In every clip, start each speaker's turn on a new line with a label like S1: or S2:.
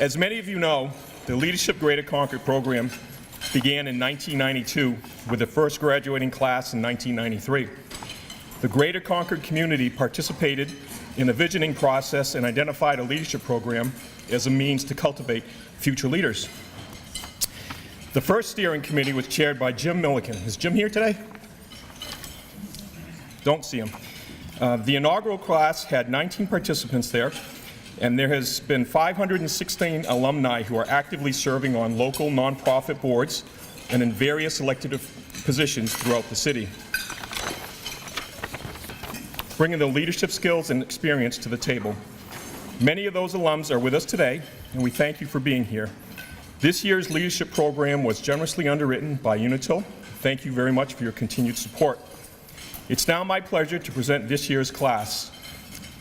S1: As many of you know, the Leadership Greater Concord program began in 1992 with the first graduating class in 1993. The Greater Concord community participated in the visioning process and identified a leadership program as a means to cultivate future leaders. The first steering committee was chaired by Jim Milliken. Is Jim here today? Don't see him. The inaugural class had 19 participants there, and there has been 516 alumni who are actively serving on local nonprofit boards and in various elected positions throughout the city, bringing the leadership skills and experience to the table. Many of those alums are with us today, and we thank you for being here. This year's leadership program was generously underwritten by Unitil. Thank you very much for your continued support. It's now my pleasure to present this year's class.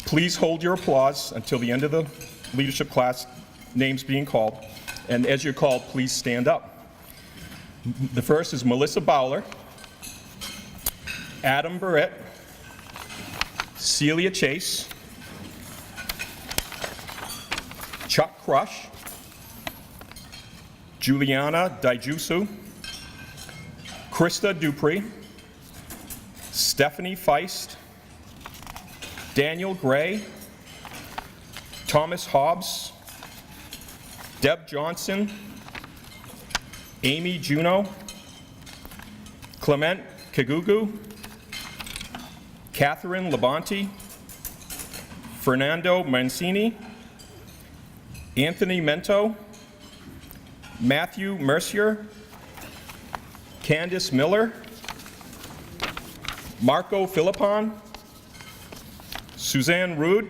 S1: Please hold your applause until the end of the leadership class names being called, and as you're called, please stand up. The first is Melissa Bowler, Adam Barrett, Celia Chase, Chuck Crush, Juliana Dijusu, Krista Dupree, Stephanie Feist, Daniel Gray, Thomas Hobbs, Deb Johnson, Amy Juno, Clement Kagugu, Catherine Labonte, Fernando Mancini, Anthony Mento, Matthew Mercier, Candice Miller, Marco Philippon, Suzanne Rude,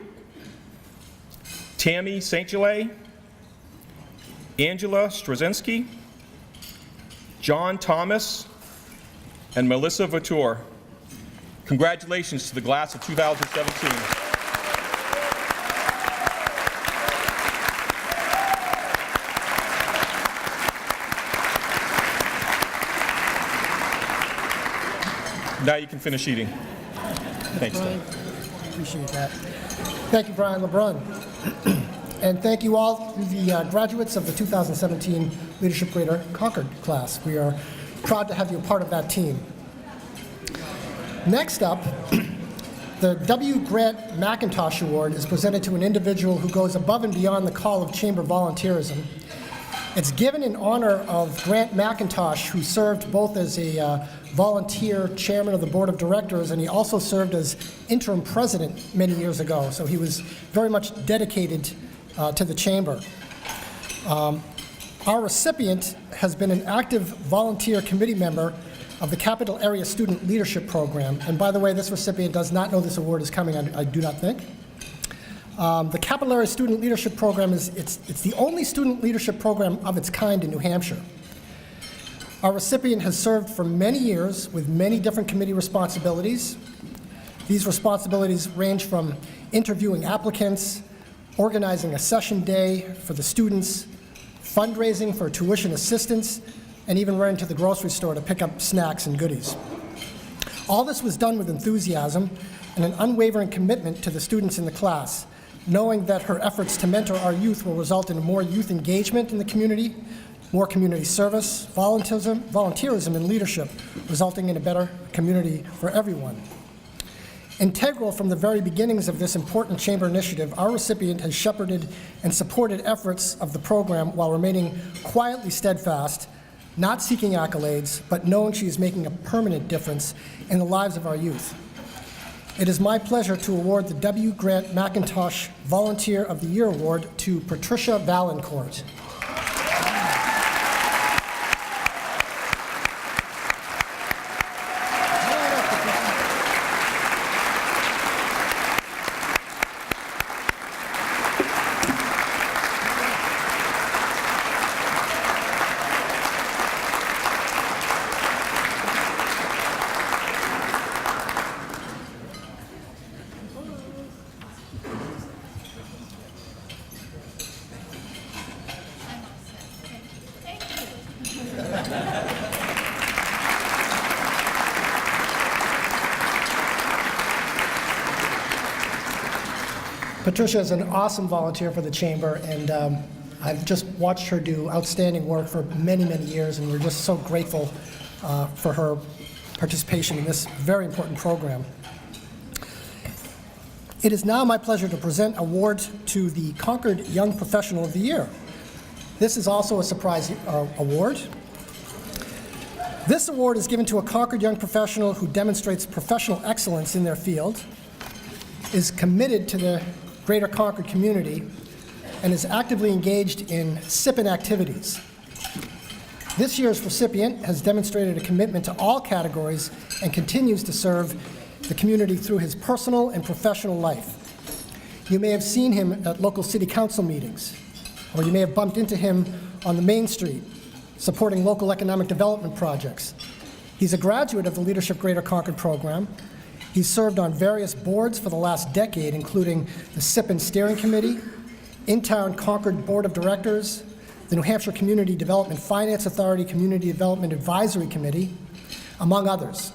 S1: Tammy St. Gelais, Angela Straczynski, John Thomas, and Melissa Vautour. Congratulations to the class of 2017. Now you can finish eating. Thanks, Tom.
S2: Appreciate that. Thank you, Brian LeBrun. And thank you all, the graduates of the 2017 Leadership Greater Concord class. We are proud to have you a part of that team. Next up, the W. Grant McIntosh Award is presented to an individual who goes above and beyond the call of chamber volunteerism. It's given in honor of Grant McIntosh, who served both as a volunteer chairman of the board of directors, and he also served as interim president many years ago. So he was very much dedicated to the chamber. Our recipient has been an active volunteer committee member of the Capital Area Student Leadership Program. And by the way, this recipient does not know this award is coming, I do not think. The Capital Area Student Leadership Program it's the only student leadership program of its kind in New Hampshire. Our recipient has served for many years with many different committee responsibilities. These responsibilities range from interviewing applicants, organizing a session day for the students, fundraising for tuition assistance, and even running to the grocery store to pick up snacks and goodies. All this was done with enthusiasm and an unwavering commitment to the students in the class, knowing that her efforts to mentor our youth will result in more youth engagement in the community, more community service, volunteerism, and leadership, resulting in a better community for everyone. Integral from the very beginnings of this important chamber initiative, our recipient has shepherded and supported efforts of the program while remaining quietly steadfast, not seeking accolades, but knowing she is making a permanent difference in the lives of our youth. It is my pleasure to award the W. Grant McIntosh Volunteer of the Year Award to Patricia Valancourt. Patricia is an awesome volunteer for the chamber, and I've just watched her do outstanding work for many, many years, and we're just so grateful for her participation in this very important program. It is now my pleasure to present awards to the Concord Young Professional of the Year. This is also a surprise award. This award is given to a Concord young professional who demonstrates professional excellence in their field, is committed to the greater Concord community, and is actively engaged in SIPN activities. This year's recipient has demonstrated a commitment to all categories and continues to serve the community through his personal and professional life. You may have seen him at local city council meetings, or you may have bumped into him on the Main Street, supporting local economic development projects. He's a graduate of the Leadership Greater Concord program. He's served on various boards for the last decade, including the SIPN Steering Committee, In-Town Concord Board of Directors, the New Hampshire Community Development Finance Authority Community Development Advisory Committee, among others.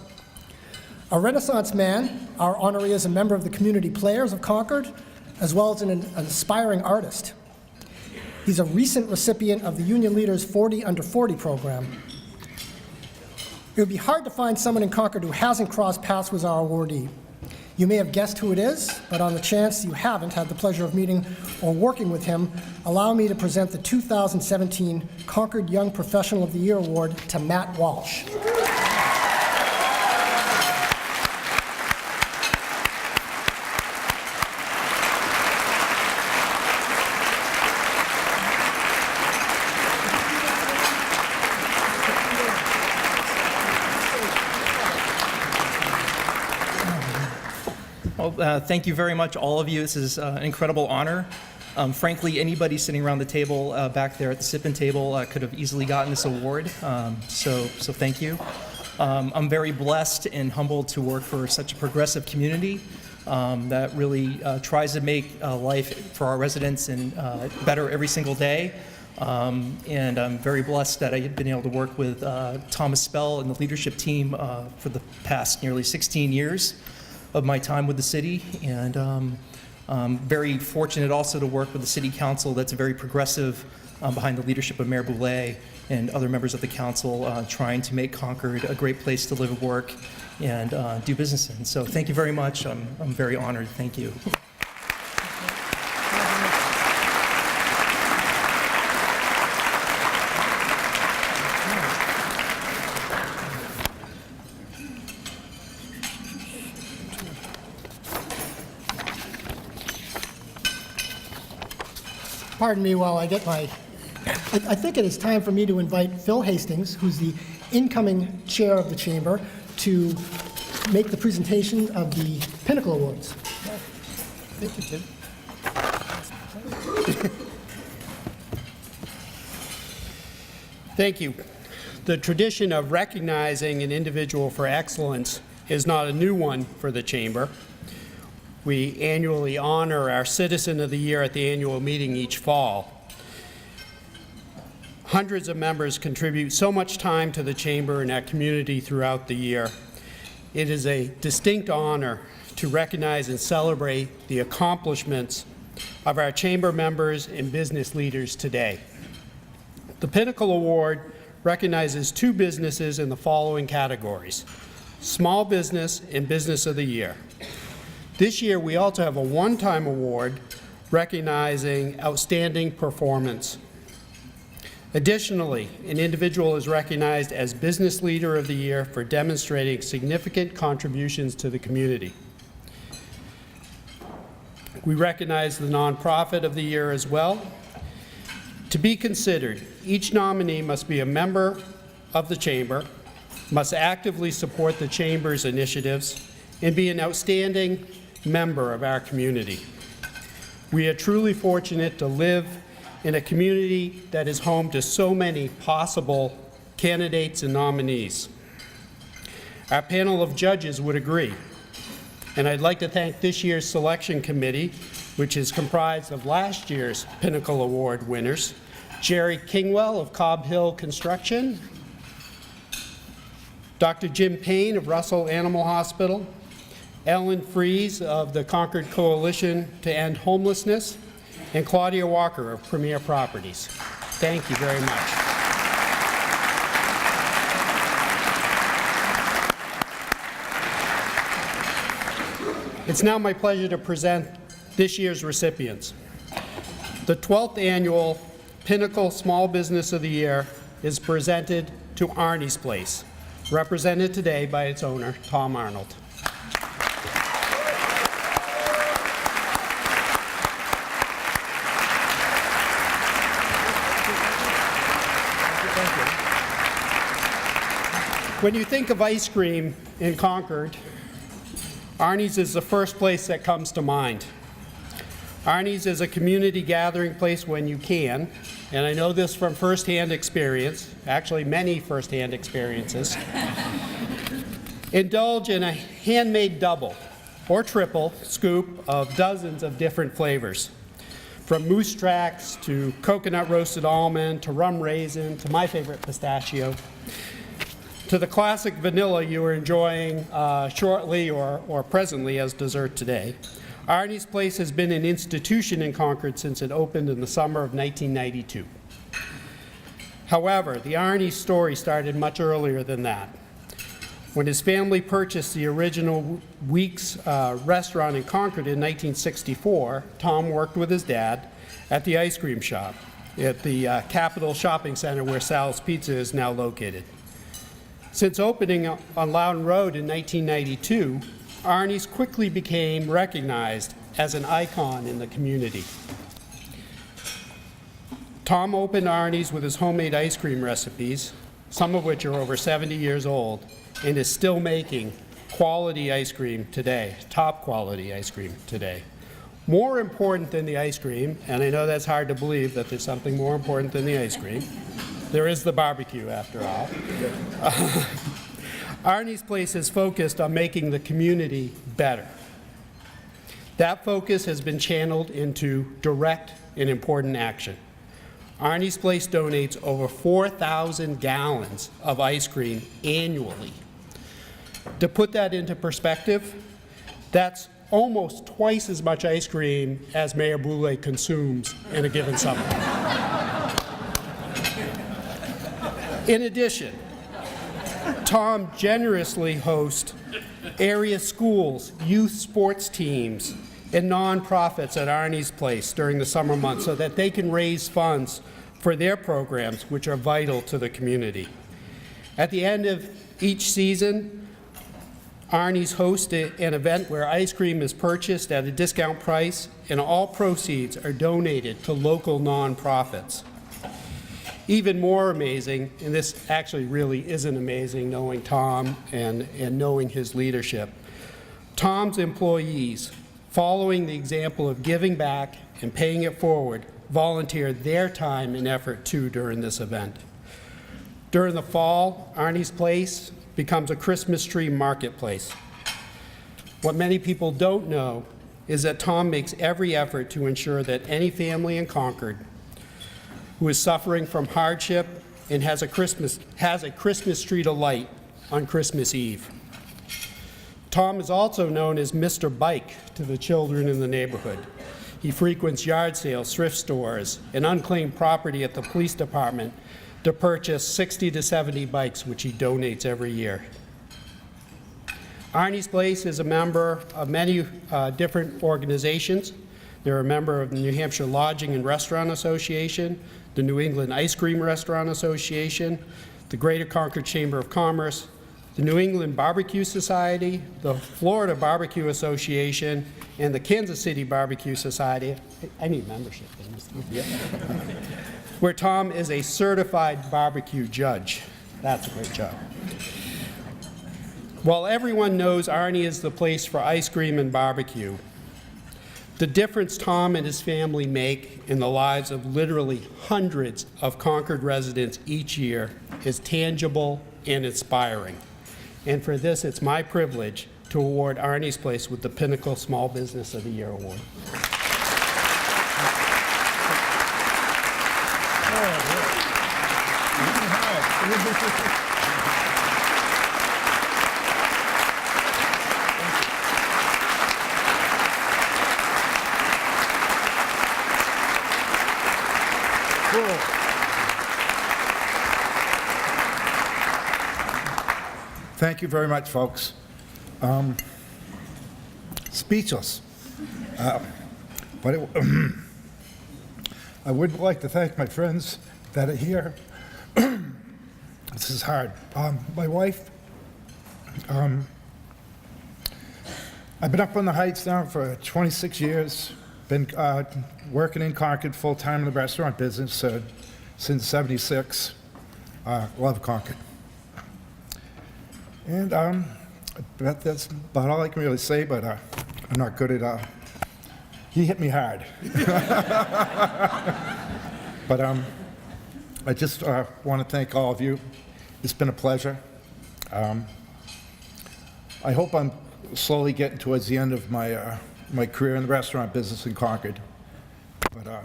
S2: A Renaissance man, our honoree is a member of the Community Players of Concord, as well as an aspiring artist. He's a recent recipient of the Union Leaders 40 Under 40 program. It would be hard to find someone in Concord who hasn't crossed paths with our awardee. You may have guessed who it is, but on the chance you haven't had the pleasure of meeting or working with him, allow me to present the 2017 Concord Young Professional of the Year Award to Matt Walsh.
S3: Well, thank you very much, all of you. This is an incredible honor. Frankly, anybody sitting around the table back there at the SIPN table could have easily gotten this award, so thank you. I'm very blessed and humbled to work for such a progressive community that really tries to make life for our residents and better every single day. And I'm very blessed that I've been able to work with Thomas Spell and the leadership team for the past nearly 16 years of my time with the city, and I'm very fortunate also to work with the city council that's very progressive behind the leadership of Mayor Boulay and other members of the council trying to make Concord a great place to live and work and do business in. So thank you very much. I'm very honored. Thank you.
S2: Pardon me while I get my... I think it is time for me to invite Phil Hastings, who's the incoming chair of the chamber, to make the presentation of the Pinnacle Awards.
S4: Thank you, Tim. Thank you. The tradition of recognizing an individual for excellence is not a new one for the chamber. We annually honor our Citizen of the Year at the annual meeting each fall. Hundreds of members contribute so much time to the chamber and our community throughout the year. It is a distinct honor to recognize and celebrate the accomplishments of our chamber members and business leaders today. The Pinnacle Award recognizes two businesses in the following categories: Small Business and Business of the Year. This year, we also have a one-time award recognizing outstanding performance. Additionally, an individual is recognized as Business Leader of the Year for demonstrating significant contributions to the community. We recognize the Nonprofit of the Year as well. To be considered, each nominee must be a member of the Chamber, must actively support the Chamber's initiatives, and be an outstanding member of our community. We are truly fortunate to live in a community that is home to so many possible candidates and nominees. Our panel of judges would agree, and I'd like to thank this year's selection committee, which is comprised of last year's Pinnacle Award winners: Jerry Kingwell of Cobb Hill Construction, Dr. Jim Payne of Russell Animal Hospital, Ellen Fries of the Concord Coalition to End Homelessness, and Claudia Walker of Premier Properties. Thank you very much. It's now my pleasure to present this year's recipients. The 12th annual Pinnacle Small Business of the Year is presented to Arnie's Place, represented today by its owner, Tom Arnold. When you think of ice cream in Concord, Arnie's is the first place that comes to mind. Arnie's is a community gathering place when you can, and I know this from firsthand experience, actually many firsthand experiences. Indulge in a handmade double or triple scoop of dozens of different flavors, from moose tracks to coconut roasted almond to rum raisin to my favorite pistachio, to the classic vanilla you are enjoying shortly or presently as dessert today. Arnie's Place has been an institution in Concord since it opened in the summer of 1992. However, the Arnie's story started much earlier than that. When his family purchased the original Weeks restaurant in Concord in 1964, Tom worked with his dad at the ice cream shop at the Capitol Shopping Center where Sal's Pizza is now located. Since opening on Loudon Road in 1992, Arnie's quickly became recognized as an icon in the community. Tom opened Arnie's with his homemade ice cream recipes, some of which are over 70 years old, and is still making quality ice cream today, top quality ice cream today. More important than the ice cream, and I know that's hard to believe that there's something more important than the ice cream, there is the barbecue, after all. Arnie's Place is focused on making the community better. That focus has been channeled into direct and important action. Arnie's Place donates over 4,000 gallons of ice cream annually. To put that into perspective, that's almost twice as much ice cream as Mayor Boulay consumes in a given summer. In addition, Tom generously hosts area schools, youth sports teams, and nonprofits at Arnie's Place during the summer months so that they can raise funds for their programs, which are vital to the community. At the end of each season, Arnie's hosts an event where ice cream is purchased at a discount price, and all proceeds are donated to local nonprofits. Even more amazing, and this actually really isn't amazing knowing Tom and knowing his leadership, Tom's employees, following the example of giving back and paying it forward, volunteer their time and effort too during this event. During the fall, Arnie's Place becomes a Christmas tree marketplace. What many people don't know is that Tom makes every effort to ensure that any family in Concord who is suffering from hardship and has a Christmas tree to light on Christmas Eve. Tom is also known as Mr. Bike to the children in the neighborhood. He frequents yard sales, thrift stores, and unclaimed property at the police department to purchase 60 to 70 bikes, which he donates every year. Arnie's Place is a member of many different organizations. They're a member of the New Hampshire Lodging and Restaurant Association, the New England Ice Cream Restaurant Association, the Greater Concord Chamber of Commerce, the New England Barbecue Society, the Florida Barbecue Association, and the Kansas City Barbecue Society. I need membership. Where Tom is a certified barbecue judge. That's a great job. While everyone knows Arnie is the place for ice cream and barbecue, the difference Tom and his family make in the lives of literally hundreds of Concord residents each year is tangible and inspiring. And for this, it's my privilege to award Arnie's Place with the Pinnacle Small Business of the Year Award.
S5: Thank you very much, folks. Speechless. But I would like to thank my friends that are here. This is hard. My wife, I've been up on the Heights now for 26 years. Been working in Concord full-time in the restaurant business since '76. Love Concord. And that's about all I can really say, but I'm not good at, he hit me hard. But I just want to thank all of you. It's been a pleasure. I hope I'm slowly getting towards the end of my, my career in the restaurant business in Concord. But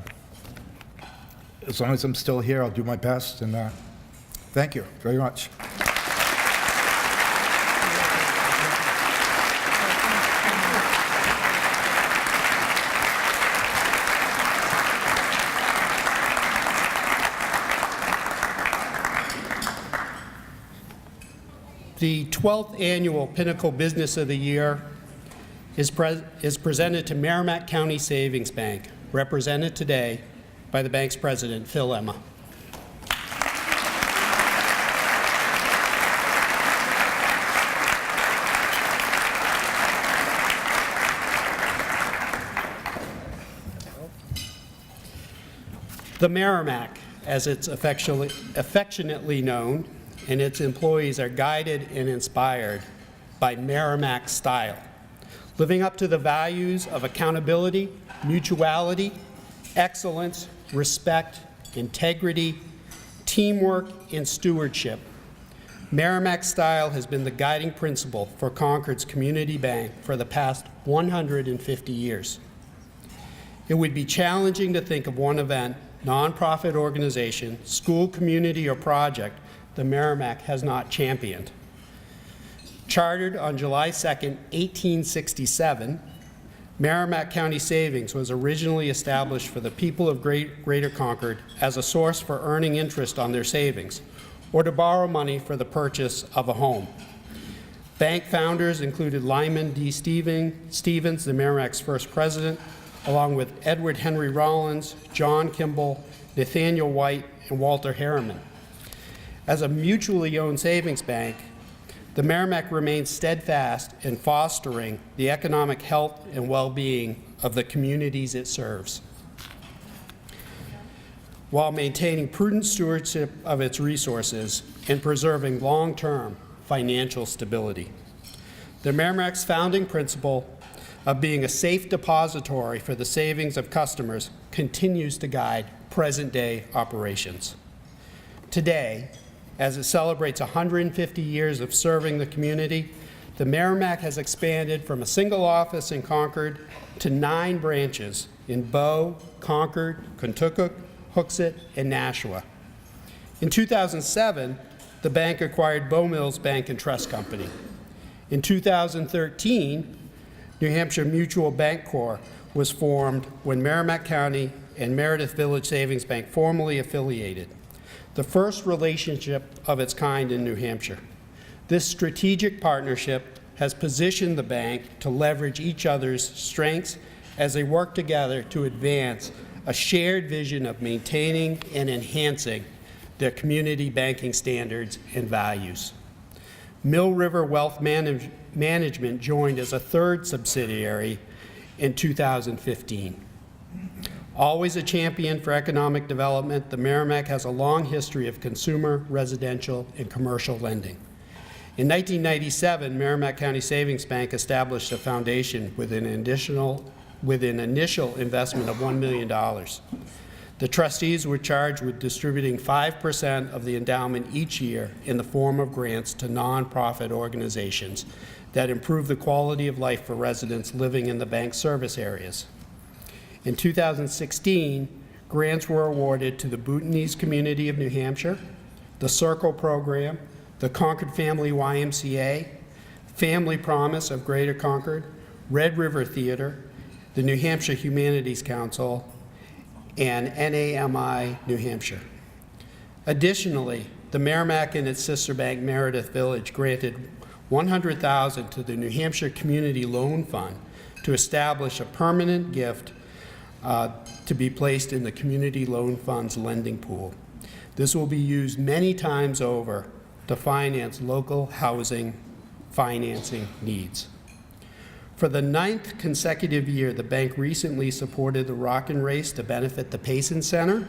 S5: as long as I'm still here, I'll do my best, and thank you very much.
S4: The 12th Annual Pinnacle Business of the Year is presented to Merrimack County Savings Bank, represented today by the bank's president, Phil Emma. The Merrimack, as it's affectionately known, and its employees are guided and inspired by Merrimack style, living up to the values of accountability, mutuality, excellence, respect, integrity, teamwork, and stewardship. Merrimack style has been the guiding principle for Concord's community bank for the past 150 years. It would be challenging to think of one event, nonprofit organization, school, community, or project the Merrimack has not championed. Chartered on July 2nd, 1867, Merrimack County Savings was originally established for the people of Greater Concord as a source for earning interest on their savings, or to borrow money for the purchase of a home. Bank founders included Lyman D. Stevens, the Merrimack's first president, along with Edward Henry Rollins, John Kimball, Nathaniel White, and Walter Harriman. As a mutually owned savings bank, the Merrimack remains steadfast in fostering the economic health and well-being of the communities it serves, while maintaining prudent stewardship of its resources and preserving long-term financial stability. The Merrimack's founding principle of being a safe depository for the savings of customers continues to guide present-day operations. Today, as it celebrates 150 years of serving the community, the Merrimack has expanded from a single office in Concord to 9 branches in Bow, Concord, Contoocook, Hooksett, and Nashua. In 2007, the bank acquired Bow Mills Bank and Trust Company. In 2013, New Hampshire Mutual Bank Corp. was formed when Merrimack County and Meredith Village Savings Bank formally affiliated, the first relationship of its kind in New Hampshire. This strategic partnership has positioned the bank to leverage each other's strengths as they work together to advance a shared vision of maintaining and enhancing their community banking standards and values. Mill River Wealth Management joined as a third subsidiary in 2015. Always a champion for economic development, the Merrimack has a long history of consumer, residential, and commercial lending. In 1997, Merrimack County Savings Bank established a foundation with an initial investment of $1 million. The trustees were charged with distributing 5% of the endowment each year in the form of grants to nonprofit organizations that improve the quality of life for residents living in the bank's service areas. In 2016, grants were awarded to the Bhutanese Community of New Hampshire, the Circle Program, the Concord Family YMCA, Family Promise of Greater Concord, Red River Theater, the New Hampshire Humanities Council, and NAMI New Hampshire. Additionally, the Merrimack and its sister bank, Meredith Village, granted $100,000 to the New Hampshire Community Loan Fund to establish a permanent gift to be placed in the Community Loan Fund's lending pool. This will be used many times over to finance local housing financing needs. For the 9th consecutive year, the bank recently supported the Rockin' Race to benefit the Payson Center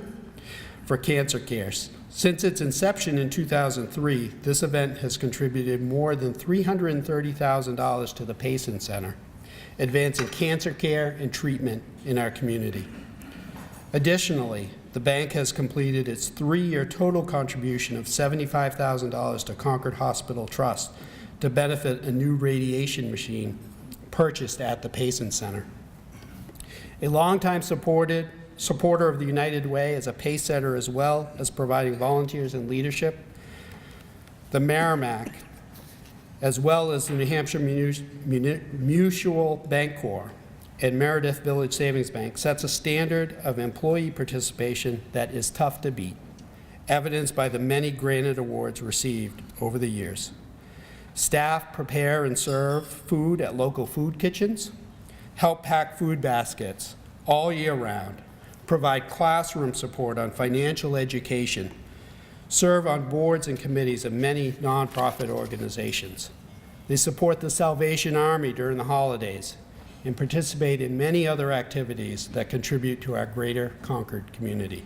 S4: for cancer care. Since its inception in 2003, this event has contributed more than $330,000 to the Payson Center, advancing cancer care and treatment in our community. Additionally, the bank has completed its 3-year total contribution of $75,000 to Concord Hospital Trust to benefit a new radiation machine purchased at the Payson Center. A longtime supporter of the United Way as a pace setter, as well as providing volunteers and leadership, the Merrimack, as well as the New Hampshire Mutual Bank Corps and Meredith Village Savings Bank, sets a standard of employee participation that is tough to beat, evidenced by the many granted awards received over the years. Staff prepare and serve food at local food kitchens, help pack food baskets all year round, provide classroom support on financial education, serve on boards and committees of many nonprofit organizations. They support the Salvation Army during the holidays and participate in many other activities that contribute to our greater Concord community.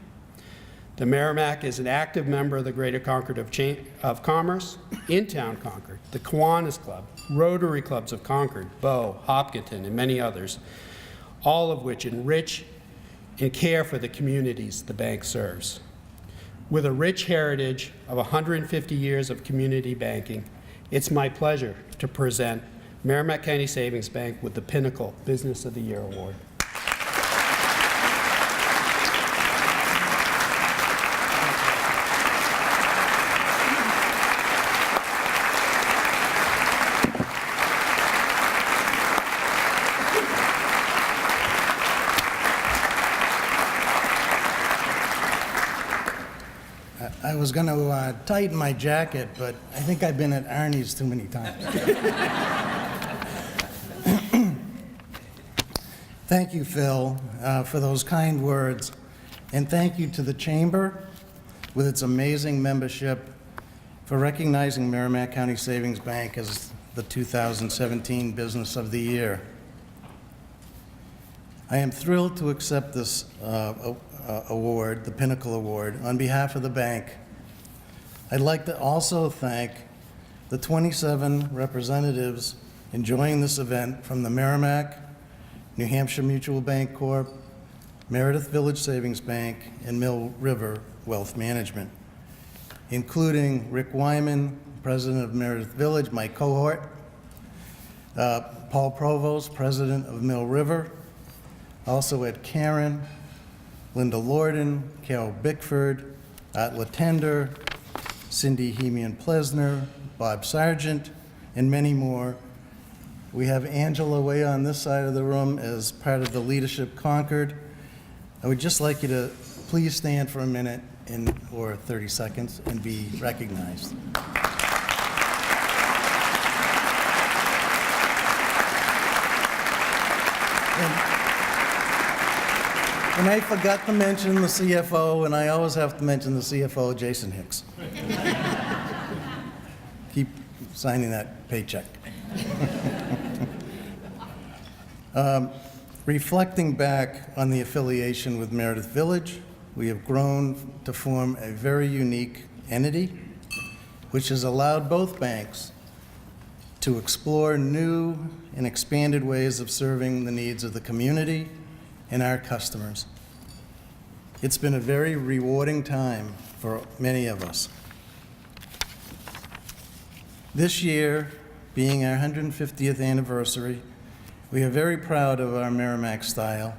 S4: The Merrimack is an active member of the Greater Concord of Commerce, in town Concord, the Kiwanis Club, Rotary Clubs of Concord, Bow, Hopkinton, and many others, all of which enrich and care for the communities the bank serves. With a rich heritage of 150 years of community banking, it's my pleasure to present Merrimack County Savings Bank with the Pinnacle Business of the Year Award.
S6: I was going to tighten my jacket, but I think I've been at Arnie's too many times. Thank you, Phil, for those kind words. And thank you to the Chamber, with its amazing membership, for recognizing Merrimack County Savings Bank as the 2017 Business of the Year. I am thrilled to accept this award, the Pinnacle Award, on behalf of the bank. I'd like to also thank the 27 representatives enjoying this event from the Merrimack, New Hampshire Mutual Bank Corp., Meredith Village Savings Bank, and Mill River Wealth Management, including Rick Wyman, president of Meredith Village, my cohort, Paul Provost, president of Mill River, also Ed Karen, Linda Lorden, Carol Bickford, Atla Tender, Cindy Hemian-Plesner, Bob Sargent, and many more. We have Angela way on this side of the room as part of the Leadership Concord. I would just like you to please stand for a minute or 30 seconds and be recognized. And I forgot to mention the CFO, and I always have to mention the CFO, Jason Hicks. Keep signing that paycheck. Reflecting back on the affiliation with Meredith Village, we have grown to form a very unique entity, which has allowed both banks to explore new and expanded ways of serving the needs of the community and our customers. It's been a very rewarding time for many of us. This year, being our 150th anniversary, we are very proud of our Merrimack style,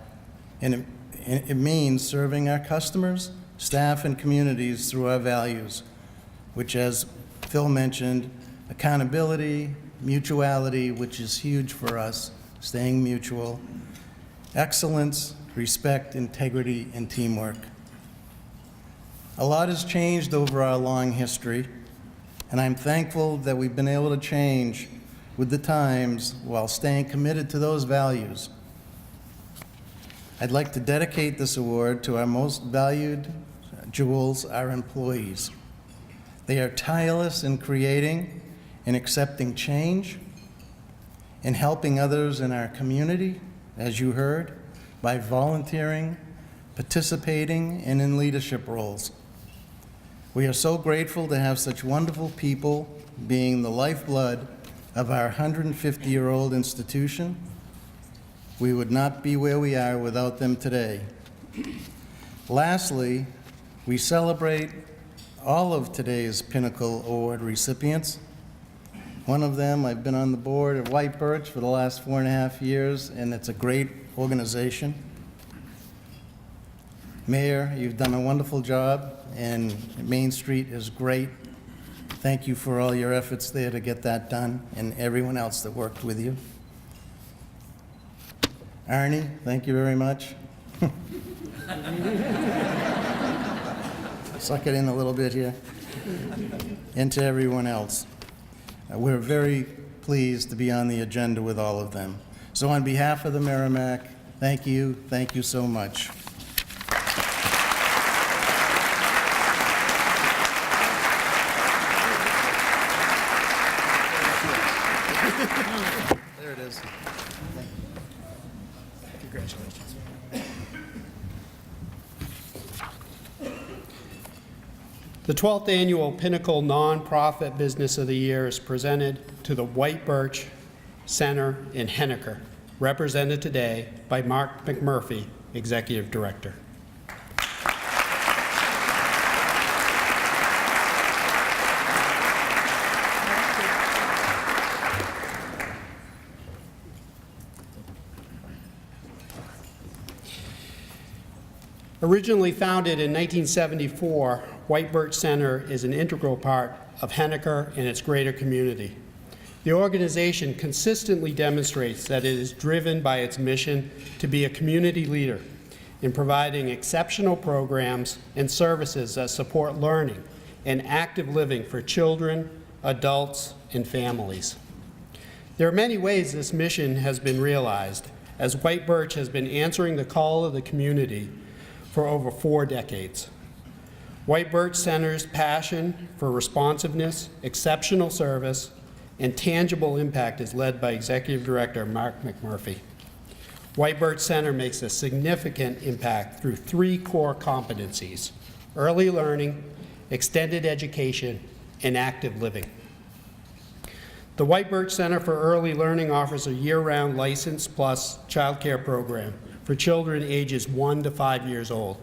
S6: and it means serving our customers, staff, and communities through our values, which, as Phil mentioned, accountability, mutuality, which is huge for us, staying mutual, excellence, respect, integrity, and teamwork. A lot has changed over our long history, and I'm thankful that we've been able to change with the times while staying committed to those values. I'd like to dedicate this award to our most valued jewels, our employees. They are tireless in creating and accepting change and helping others in our community, as you heard, by volunteering, participating, and in leadership roles. We are so grateful to have such wonderful people being the lifeblood of our 150-year-old institution. We would not be where we are without them today. Lastly, we celebrate all of today's Pinnacle Award recipients. One of them, I've been on the board of White Birch for the last 4.5 years, and it's a great organization. Mayor, you've done a wonderful job, and Main Street is great. Thank you for all your efforts there to get that done, and everyone else that worked with you. Arnie, thank you very much. Suck it in a little bit here. And to everyone else. We're very pleased to be on the agenda with all of them. So on behalf of the Merrimack, thank you so much. There it is.
S4: Congratulations. The 12th Annual Pinnacle Nonprofit Business of the Year is presented to the White Birch Center in Henniker, represented today by Mark McMurphy, Executive Director. Originally founded in 1974, White Birch Center is an integral part of Henniker and its greater community. The organization consistently demonstrates that it is driven by its mission to be a community leader in providing exceptional programs and services that support learning and active living for children, adults, and families. There are many ways this mission has been realized, as White Birch has been answering the call of the community for over 4 decades. White Birch Center's passion for responsiveness, exceptional service, and tangible impact is led by Executive Director Mark McMurphy. White Birch Center makes a significant impact through 3 core competencies: early learning, extended education, and active living. The White Birch Center for Early Learning offers a year-round License Plus childcare program for children ages 1 to 5 years old.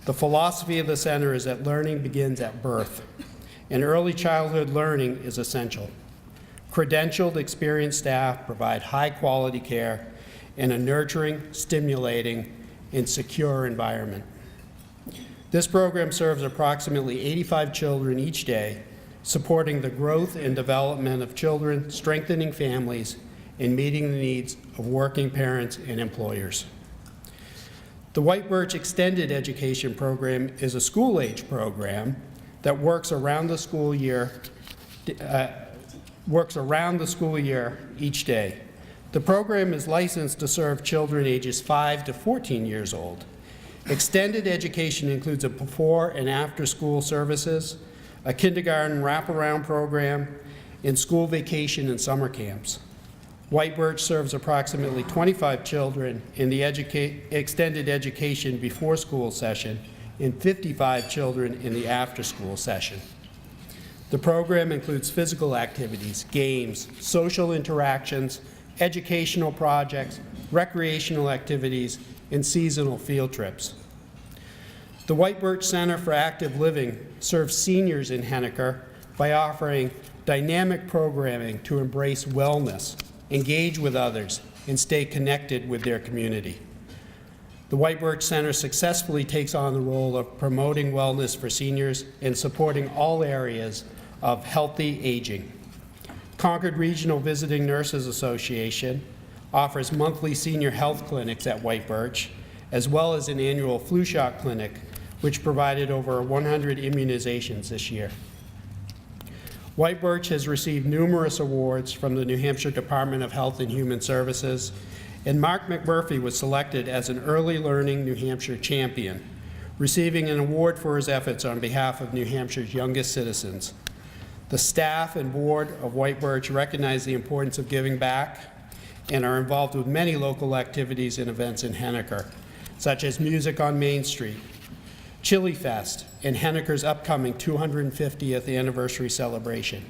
S4: The philosophy of the center is that learning begins at birth, and early childhood learning is essential. Credentialed, experienced staff provide high-quality care in a nurturing, stimulating, and secure environment. This program serves approximately 85 children each day, supporting the growth and development of children, strengthening families, and meeting the needs of working parents and employers. The White Birch Extended Education Program is a school-age program that works around the school year each day. The program is licensed to serve children ages 5 to 14 years old. Extended education includes a before and after school services, a kindergarten wraparound program, and school vacation and summer camps. White Birch serves approximately 25 children in the extended education before school session and 55 children in the after school session. The program includes physical activities, games, social interactions, educational projects, recreational activities, and seasonal field trips. The White Birch Center for Active Living serves seniors in Henniker by offering dynamic programming to embrace wellness, engage with others, and stay connected with their community. The White Birch Center successfully takes on the role of promoting wellness for seniors and supporting all areas of healthy aging. Concord Regional Visiting Nurses Association, offers monthly senior health clinics at White Birch, as well as an annual flu shot clinic, which provided over 100 immunizations this year. White Birch has received numerous awards from the New Hampshire Department of Health and Human Services, and Mark McMurphy was selected as an Early Learning New Hampshire champion, receiving an award for his efforts on behalf of New Hampshire's youngest citizens. The staff and board of White Birch recognize the importance of giving back and are involved with many local activities and events in Henniker, such as Music on Main Street, Chili Fest, and Henniker's upcoming 250th anniversary celebration.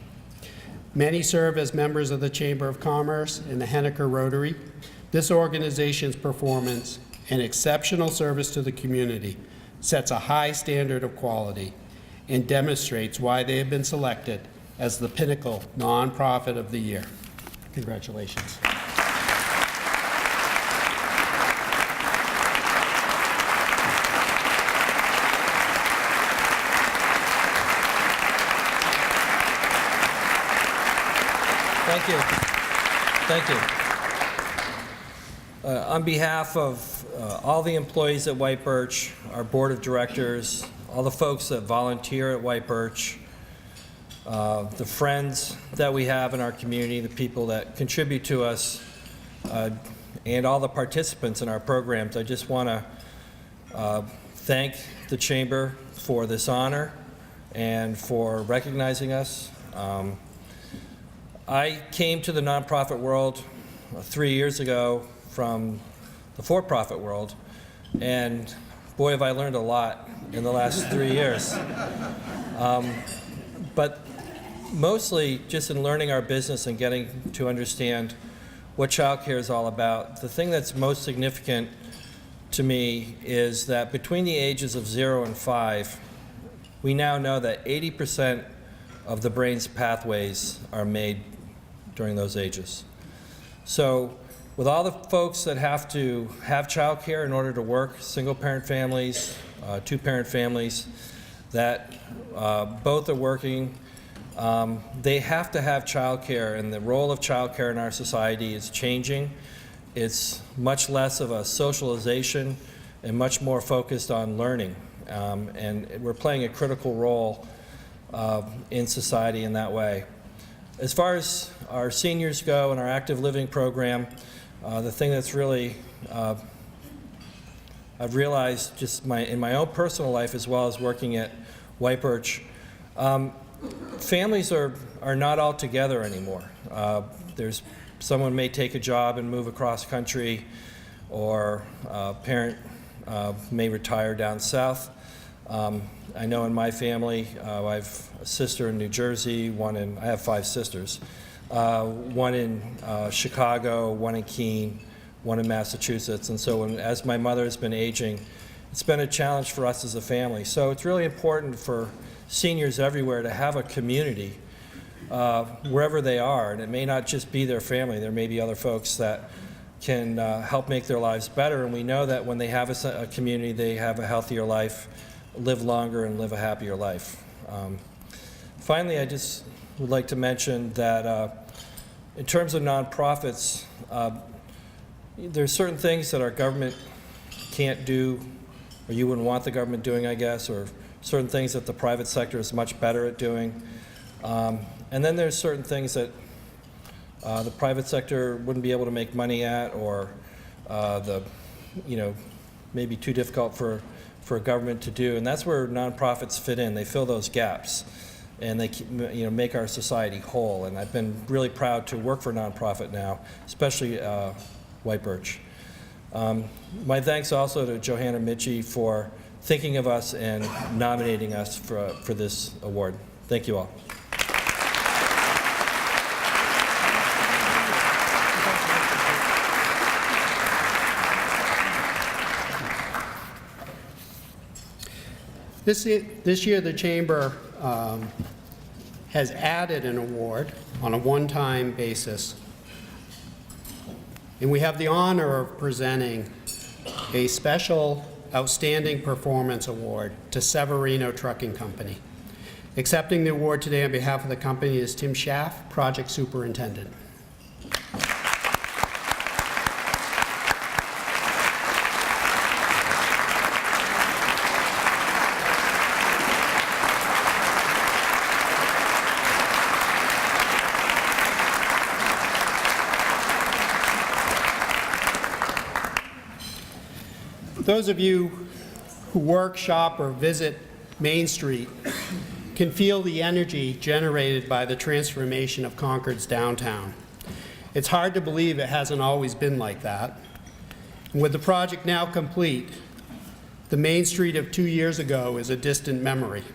S4: Many serve as members of the Chamber of Commerce and the Henniker Rotary. This organization's performance and exceptional service to the community sets a high standard of quality and demonstrates why they have been selected as the Pinnacle Nonprofit of the Year. Congratulations.
S7: Thank you. Thank you. On behalf of all the employees at White Birch, our board of directors, all the folks that volunteer at White Birch, the friends that we have in our community, the people that contribute to us, and all the participants in our programs, I just want to thank the Chamber for this honor and for recognizing us. I came to the nonprofit world 3 years ago from the for-profit world, and boy, have I learned a lot in the last 3 years. But mostly just in learning our business and getting to understand what child care is all about. The thing that's most significant to me is that between the ages of 0 and 5, we now know that 80% of the brain's pathways are made during those ages. So with all the folks that have to have child care in order to work, single-parent families, two-parent families, that both are working, they have to have child care, and the role of child care in our society is changing. It's much less of a socialization and much more focused on learning. And we're playing a critical role in society in that way. As far as our seniors go and our active living program, the thing that's really I've realized just in my own personal life as well as working at White Birch, families are not all together anymore. Someone may take a job and move across country, or a parent may retire down south. I know in my family, I have a sister in New Jersey, I have 5 sisters, one in Chicago, one in Keene, one in Massachusetts. And so as my mother has been aging, it's been a challenge for us as a family. So it's really important for seniors everywhere to have a community wherever they are. And it may not just be their family. There may be other folks that can help make their lives better. And we know that when they have a community, they have a healthier life, live longer, and live a happier life. Finally, I just would like to mention that in terms of nonprofits, there's certain things that our government can't do, or you wouldn't want the government doing, I guess, or certain things that the private sector is much better at doing. And then there's certain things that the private sector wouldn't be able to make money at, or maybe too difficult for a government to do, and that's where nonprofits fit in. They fill those gaps, and they make our society whole. And I've been really proud to work for a nonprofit now, especially White Birch. My thanks also to Johanna Mitchie for thinking of us and nominating us for this award. Thank you all.
S4: This year, the Chamber has added an award on a one-time basis. And we have the honor of presenting a special Outstanding Performance Award to Severino Trucking Company. Accepting the award today on behalf of the company is Tim Schaff, Project Superintendent. Those of you who work, shop, or visit Main Street can feel the energy generated by the transformation of Concord's downtown. It's hard to believe it hasn't always been like that. And with the project now complete, the Main Street of 2 years ago is a distant memory.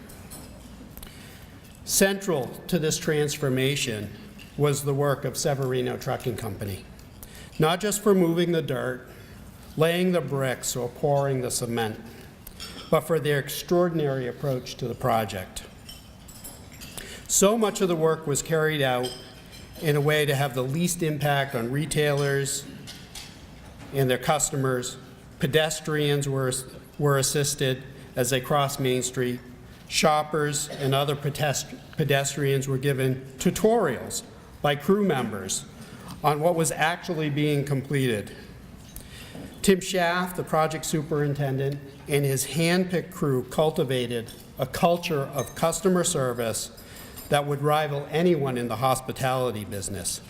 S4: Central to this transformation was the work of Severino Trucking Company, not just for moving the dirt, laying the bricks, or pouring the cement, but for their extraordinary approach to the project. So much of the work was carried out in a way to have the least impact on retailers and their customers. Pedestrians were assisted as they crossed Main Street. Shoppers and other pedestrians were given tutorials by crew members on what was actually being completed. Tim Schaff, the project superintendent, and his hand-picked crew cultivated a culture of customer service that would rival anyone in the hospitality business.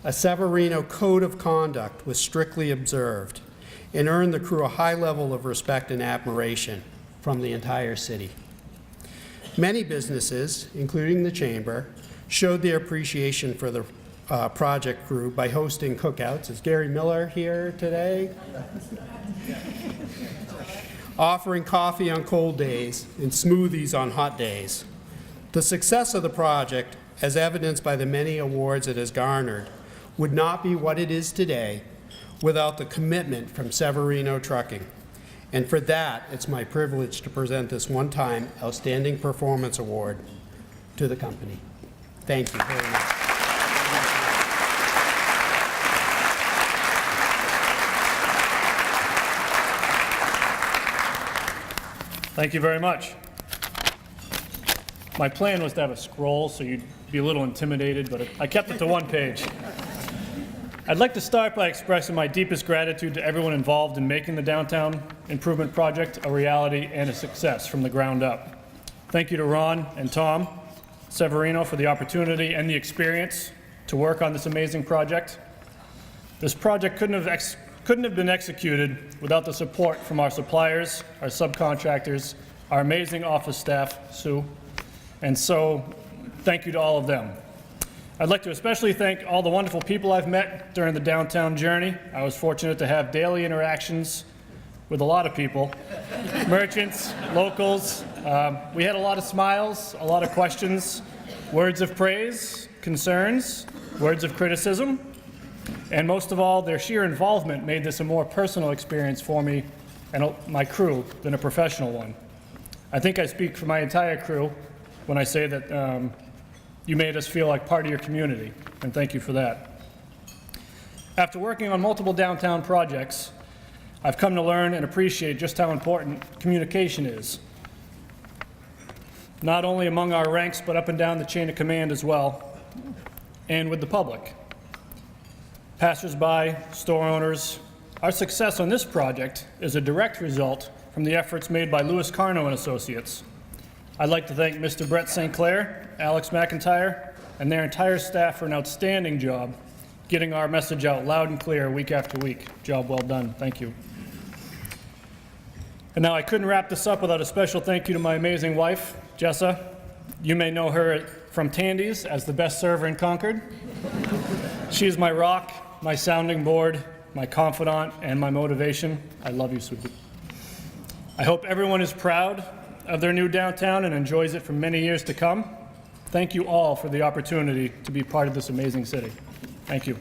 S4: A Severino code of conduct was strictly observed and earned the crew a high level of respect and admiration from the entire city. Many businesses, including the Chamber, showed their appreciation for the project crew by hosting cookouts. Is Gary Miller here today? Offering coffee on cold days and smoothies on hot days. The success of the project, as evidenced by the many awards it has garnered, would not be what it is today without the commitment from Severino Trucking. And for that, it's my privilege to present this one-time Outstanding Performance Award to the company. Thank you very much.
S8: Thank you very much. My plan was to have a scroll so you'd be a little intimidated, but I kept it to one page. I'd like to start by expressing my deepest gratitude to everyone involved in making the Downtown Improvement Project a reality and a success from the ground up. Thank you to Ron and Tom Severino for the opportunity and the experience to work on this amazing project. This project couldn't have been executed without the support from our suppliers, our subcontractors, our amazing office staff, Sue, and so thank you to all of them. I'd like to especially thank all the wonderful people I've met during the downtown journey. I was fortunate to have daily interactions with a lot of people, merchants, locals. We had a lot of smiles, a lot of questions, words of praise, concerns, words of criticism, and most of all, their sheer involvement made this a more personal experience for me and my crew than a professional one. I think I speak for my entire crew when I say that you made us feel like part of your community, and thank you for that. After working on multiple downtown projects, I've come to learn and appreciate just how important communication is, not only among our ranks, but up and down the chain of command as well, and with the public. Passers-by, store owners. Our success on this project is a direct result from the efforts made by Louis Carno and Associates. I'd like to thank Mr. Brett St. Clair, Alex McIntyre, and their entire staff for an outstanding job getting our message out loud and clear week after week. Job well done. Thank you. And now I couldn't wrap this up without a special thank you to my amazing wife, Jessa. You may know her from Tandy's as the best server in Concord. She is my rock, my sounding board, my confidant, and my motivation. I love you, sweetie. I hope everyone is proud of their new downtown and enjoys it for many years to come. Thank you all for the opportunity to be part of this amazing city. Thank you.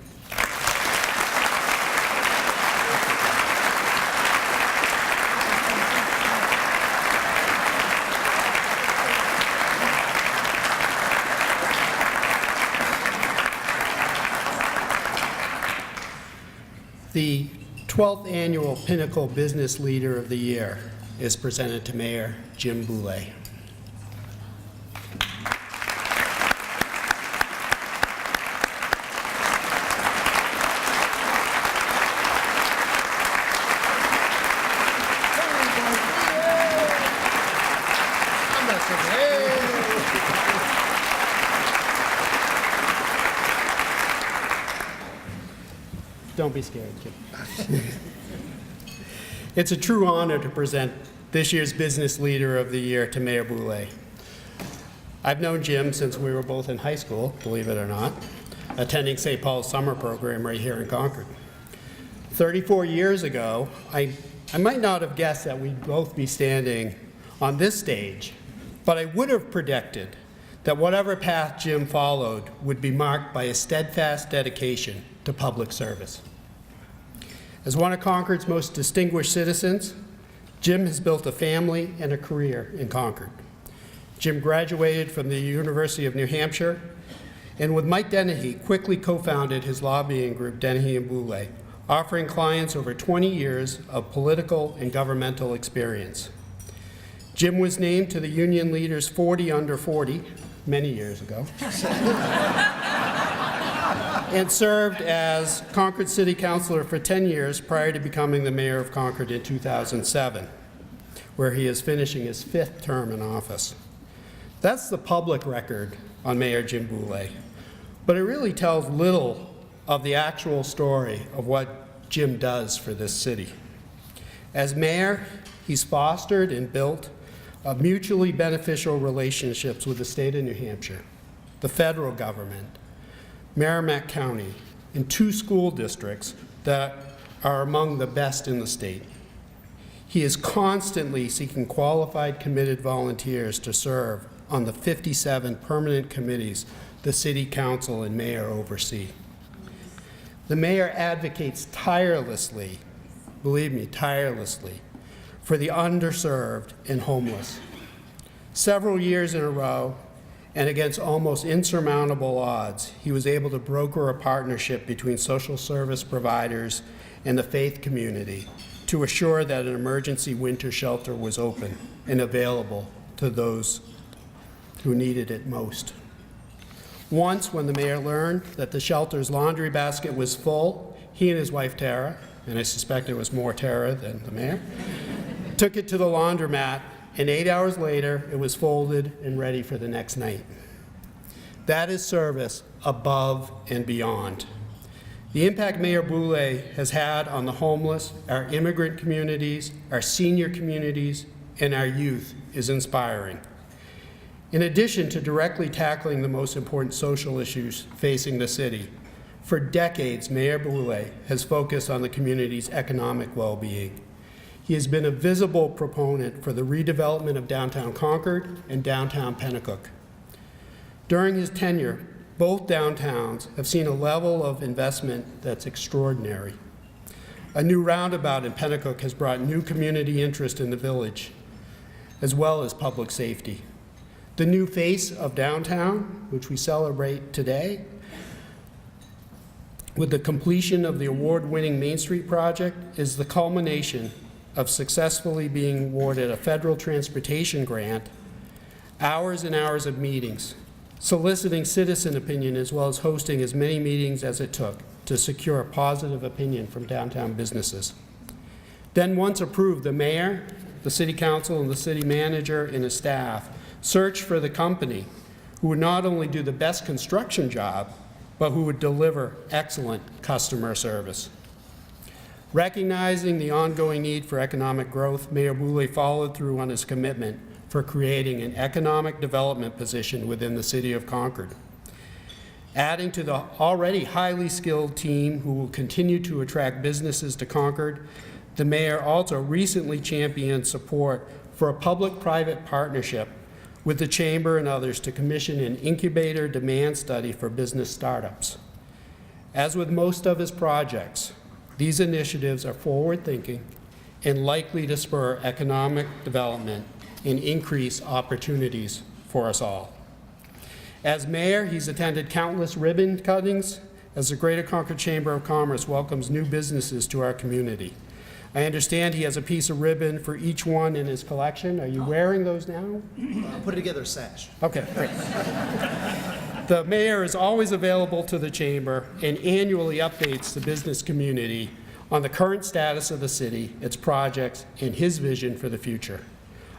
S4: The 12th Annual Pinnacle Business Leader of the Year is presented to Mayor Jim Boulay. Don't be scared, kid. It's a true honor to present this year's Business Leader of the Year to Mayor Boulay. I've known Jim since we were both in high school, believe it or not, attending St. Paul's summer program right here in Concord. 34 years ago, I might not have guessed that we'd both be standing on this stage, but I would have predicted that whatever path Jim followed would be marked by a steadfast dedication to public service. As one of Concord's most distinguished citizens, Jim has built a family and a career in Concord. Jim graduated from the University of New Hampshire, and with Mike Dennehy, quickly co-founded his lobbying group, Dennehy and Boulay, offering clients over 20 years of political and governmental experience. Jim was named to the Union Leaders 40 Under 40 many years ago, and served as Concord City Councilor for 10 years prior to becoming the mayor of Concord in 2007, where he is finishing his 5th term in office. That's the public record on Mayor Jim Boulay, but it really tells little of the actual story of what Jim does for this city. As mayor, he's fostered and built mutually beneficial relationships with the state of New Hampshire, the federal government, Merrimack County, and 2 school districts that are among the best in the state. He is constantly seeking qualified, committed volunteers to serve on the 57 permanent committees the City Council and Mayor oversee. The Mayor advocates tirelessly, believe me, tirelessly, for the underserved and homeless. Several years in a row, and against almost insurmountable odds, he was able to broker a partnership between social service providers and the faith community to assure that an emergency winter shelter was open and available to those who needed it most. Once, when the mayor learned that the shelter's laundry basket was full, he and his wife, Tara, and I suspect it was more Tara than the mayor, took it to the laundromat, and 8 hours later, it was folded and ready for the next night. That is service above and beyond. The impact Mayor Boulay has had on the homeless, our immigrant communities, our senior communities, and our youth is inspiring. In addition to directly tackling the most important social issues facing the city, for decades, Mayor Boulay has focused on the community's economic well-being. He has been a visible proponent for the redevelopment of downtown Concord and downtown Pinnacle. During his tenure, both downtowns have seen a level of investment that's extraordinary. A new roundabout in Pinnacle has brought new community interest in the village, as well as public safety. The new face of downtown, which we celebrate today, with the completion of the award-winning Main Street project, is the culmination of successfully being awarded a federal transportation grant, hours and hours of meetings, soliciting citizen opinion, as well as hosting as many meetings as it took to secure a positive opinion from downtown businesses. Then, once approved, the mayor, the city council, and the city manager and his staff searched for the company who would not only do the best construction job, but who would deliver excellent customer service. Recognizing the ongoing need for economic growth, Mayor Boulay followed through on his commitment for creating an economic development position within the city of Concord. Adding to the already highly skilled team who will continue to attract businesses to Concord, the mayor also recently championed support for a public-private partnership with the Chamber and others to commission an incubator demand study for business startups. As with most of his projects, these initiatives are forward-thinking and likely to spur economic development and increase opportunities for us all. As mayor, he's attended countless ribbon cuttings as the Greater Concord Chamber of Commerce welcomes new businesses to our community. I understand he has a piece of ribbon for each one in his collection. Are you wearing those now?
S9: I'll put it together a sash.
S4: Okay, great. The mayor is always available to the chamber and annually updates the business community on the current status of the city, its projects, and his vision for the future.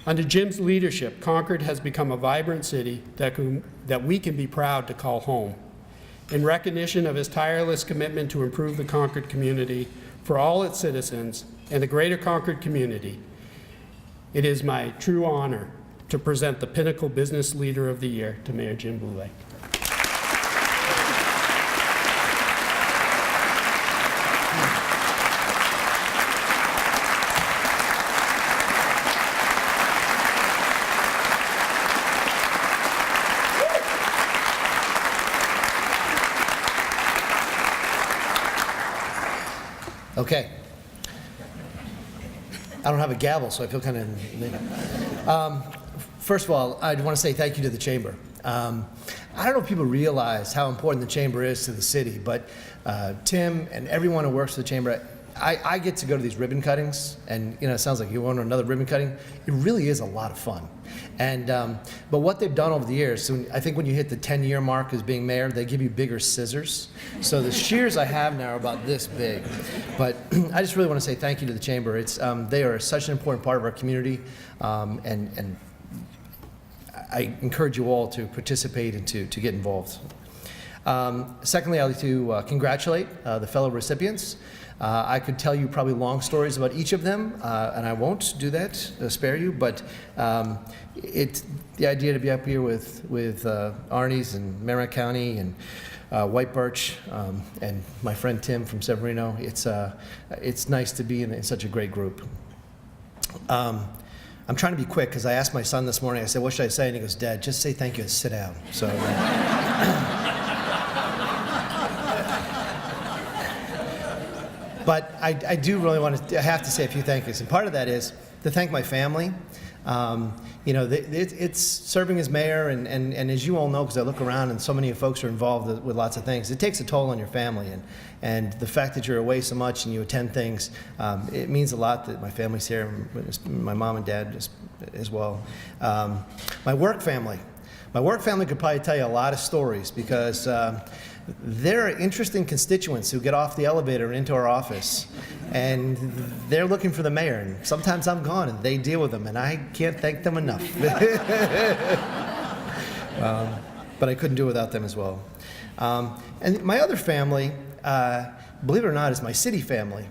S4: Under Jim's leadership, Concord has become a vibrant city that we can be proud to call home. In recognition of his tireless commitment to improve the Concord community for all its citizens, and the Greater Concord community, it is my true honor to present the Pinnacle Business Leader of the Year to Mayor Jim Boulay.
S9: Okay. I don't have a gavel, so I feel kind of... First of all, I want to say thank you to the Chamber. I don't know if people realize how important the Chamber is to the city, but Tim and everyone who works for the Chamber, I get to go to these ribbon cuttings, and it sounds like you want another ribbon cutting. It really is a lot of fun. And but what they've done over the years, so I think when you hit the 10-year mark as being mayor, they give you bigger scissors. So the shears I have now are about this big. But I just really want to say thank you to the Chamber. It's they are such an important part of our community, and I encourage you all to participate and to get involved. Secondly, I'd like to congratulate the fellow recipients. I could tell you probably long stories about each of them, and I won't do that, spare you, but the idea to be up here with Arnie's and Merrimack County and White Birch and my friend Tim from Severino, it's nice to be in such a great group. I'm trying to be quick because I asked my son this morning, I said, what should I say? And he goes, Dad, just say thank you and sit down. So. But I do really want to, I have to say a few thank yous. And part of that is to thank my family. It's serving as mayor, and as you all know, because I look around and so many folks are involved with lots of things, it takes a toll on your family. And the fact that you're away so much and you attend things, it means a lot that my family's here, my mom and dad as well. My work family could probably tell you a lot of stories because there are interesting constituents who get off the elevator and into our office, and they're looking for the mayor, and sometimes I'm gone, and they deal with them, and I can't thank them enough. But I couldn't do it without them as well. And my other family, believe it or not, is my city family.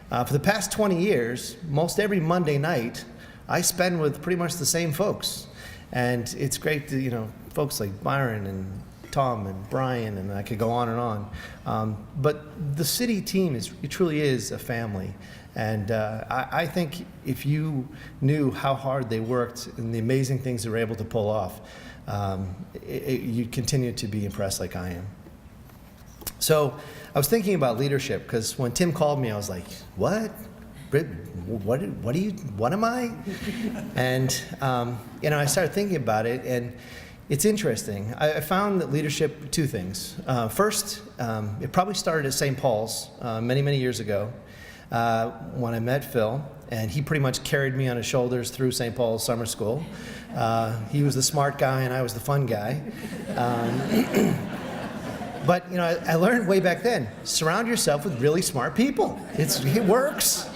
S9: For the past 20 years, most every Monday night, I spend with pretty much the same folks. And it's great to, folks like Byron and Tom and Brian, and I could go on and on. But the city team it truly is a family. And I think if you knew how hard they worked and the amazing things they were able to pull off, you'd continue to be impressed like I am. So I was thinking about leadership, because when Tim called me, I was like, what? What am I? And I started thinking about it, and it's interesting. I found that leadership, two things. First, it probably started at St. Paul's many, many years ago when I met Phil, and he pretty much carried me on his shoulders through St. Paul's summer school. He was the smart guy, and I was the fun guy. But I learned way back then, surround yourself with really smart people. It works.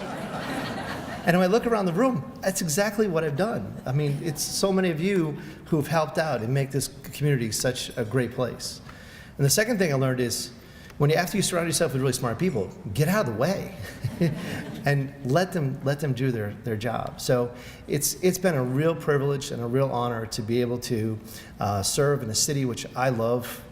S9: And when I look around the room, that's exactly what I've done. I mean, it's so many of you who have helped out and make this community such a great place. And the second thing I learned is, after you surround yourself with really smart people, get out of the way and let them do their job. So it's been a real privilege and a real honor to be able to serve in a city which I love,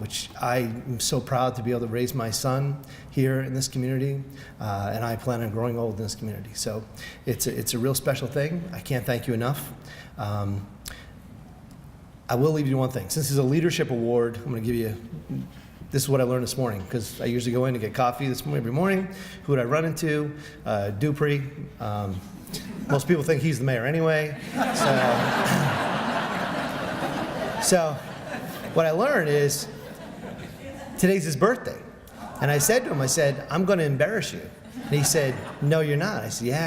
S9: which I am so proud to be able to raise my son here in this community, and I plan on growing old in this community. So it's a real special thing. I can't thank you enough. I will leave you one thing. Since it's a leadership award, I'm going to give you, this is what I learned this morning, because I usually go in to get coffee every morning. Who would I run into? Dupree. Most people think he's the mayor anyway. So what I learned is, today's his birthday. And I said to him, I'm going to embarrass you. And he said, no, you're not. I said, yeah, I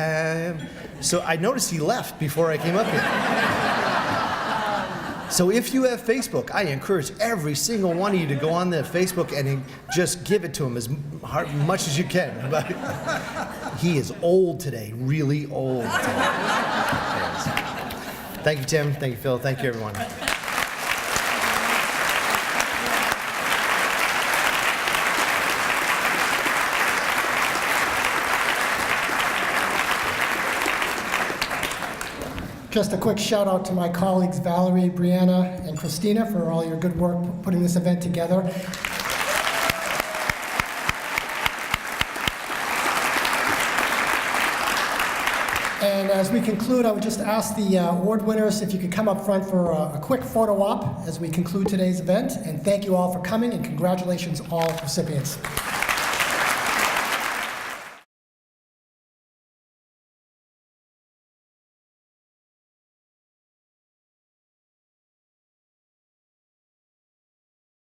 S9: am. So I noticed he left before I came up here. So if you have Facebook, I encourage every single one of you to go on the Facebook and just give it to him as much as you can. But he is old today, really old today. Thank you, Tim. Thank you, Phil. Thank you, everyone.
S2: Just a quick shout out to my colleagues Valerie, Brianna, and Christina for all your good work putting this event together. And as we conclude, I would just ask the award winners if you could come up front for a quick photo op as we conclude today's event. And thank you all for coming, and congratulations all recipients.